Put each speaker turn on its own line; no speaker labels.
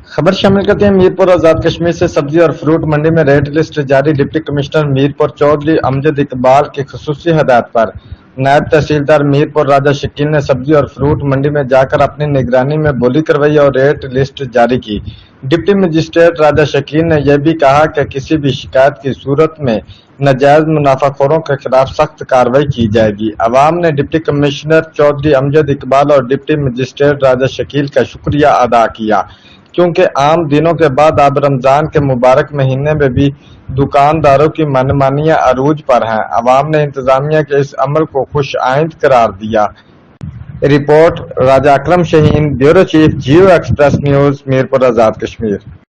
खबर शामिल करते हैं मीरपुर आजाद कश्मीर से। सब्जी और फ्रूट मंडी में रेट लिस्ट जारी। डिप्टी कमिश्नर मीरपुर चौधरी अमजद इकबाल की खुसूसी हदायत पर नायब तहसीलदार मीरपुर राजा शकील ने सब्जी और फ्रूट मंडी में जाकर अपनी निगरानी में बोली करवाई और रेट लिस्ट जारी की। डिप्टी मजिस्ट्रेट राजा शकील ने यह भी कहा कि किसी भी शिकायत की सूरत में नाजायज मुनाफाखोरों के खिलाफ सख्त कार्रवाई की जाएगी। अवाम ने डिप्टी कमिश्नर चौधरी अमजद इकबाल और डिप्टी मजिस्ट्रेट राजा शकील का शुक्रिया अदा किया, क्योंकि आम दिनों के बाद अब रमजान के मुबारक महीने में भी दुकानदारों की मनमानियां अरूज पर हैं। अवाम ने इंतजामिया के इस अमल को खुश आइंद करार दिया। रिपोर्ट राजा अकरम शहीन, ब्यूरो चीफ, जियो एक्सप्रेस न्यूज, मीरपुर आजाद कश्मीर।